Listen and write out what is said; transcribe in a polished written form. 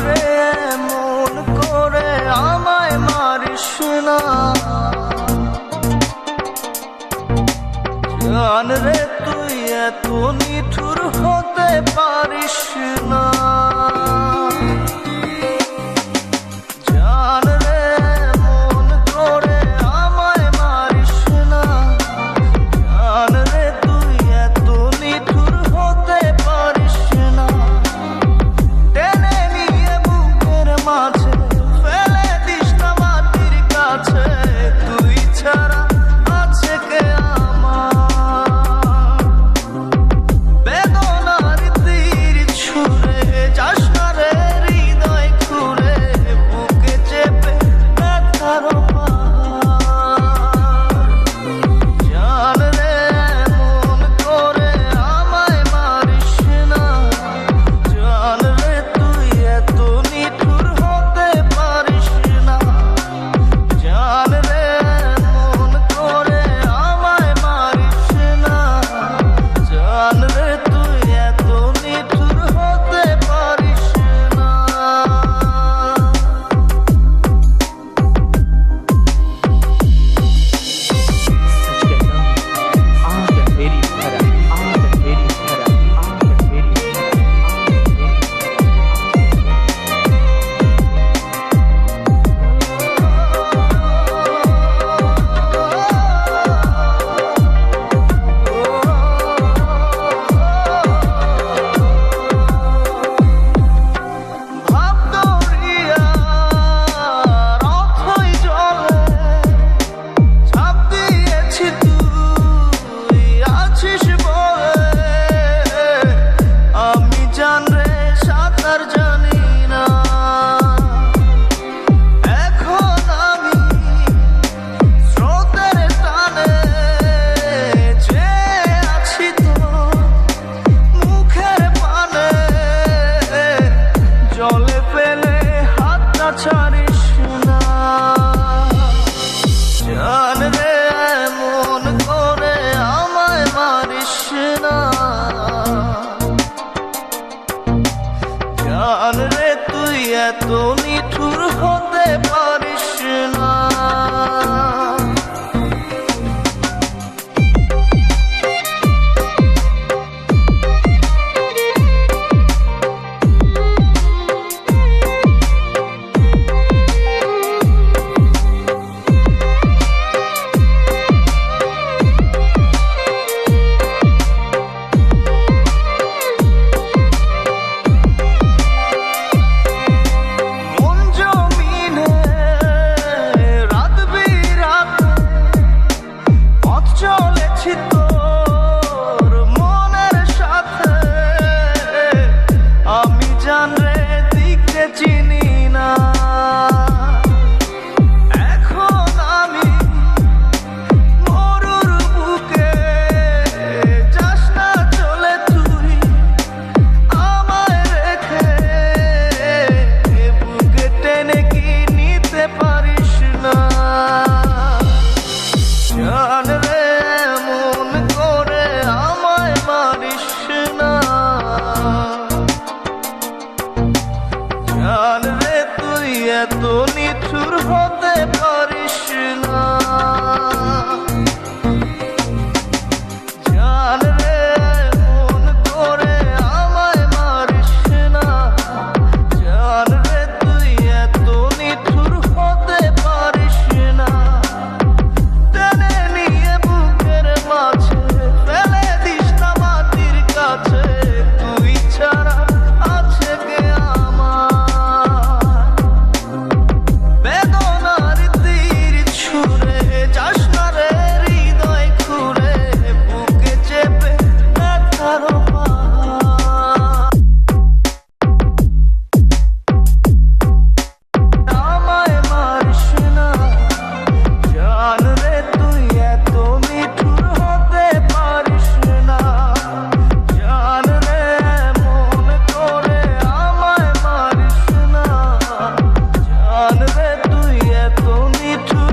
রে মন করে আমায় মারিস না, জান রে তুই এত নিঠুর হতে পারিস না। জান রে মন করে আমায় মারিস না, জান রে তুই এত নিঠুর হতে পারিস না। টেনে নিয়ে বুকের মাঝে ফেলে দিস না মাটির কাছে, তুই ছাড়া আছে কে আমার। বেদনার তীর ছুঁড়ে যাস না রে হৃদয় খুঁড়ে, বুকে চেপে ব্যথার পাহাড়। জান রে মন করে আমায় মারিস না, জান রে তুই এত নিঠুর হতে পারিস না। জান রে মন করে আমায় মারিস না, জান রে তুই এত নিঠুর হতে পারিস না। ছাড়িস না, জান রে মন করে আমায় মারিস না, জান রে তুই এত নিঠুর হতে পারিস না। চলেছি তোর মনের সাথে, আমি জান রে দিকে চিনি না। এখন আমি মরুর বুকে, যাস না চলে তুই আমায় রেখে, বুকে টেনে কি নিতে পারিস না। জান রে মন করে আমায় মারিস না, জান রে তুই এত নিঠুর হতে পারিস না। জান রে মন করে আমায় মারিস না, জান রে তুই এত নিঠুর হতে পারিস না। টেনে নিয়ে বুকের মাঝে ফেলে দিস না মাটির কাছে, তুই ছাড়া আছে কে আমার। বেদনার তীর ছুঁড়ে যাস না রে হৃদয় খুঁড়ে, বুকে চেপে ব্যথার পাহাড়। আমায় মারিস না, জান রে তুই এত নিঠুর হতে পারিস না, জান রে মন করে আমায় মারিস না, জান রে তুই এত নিঠুর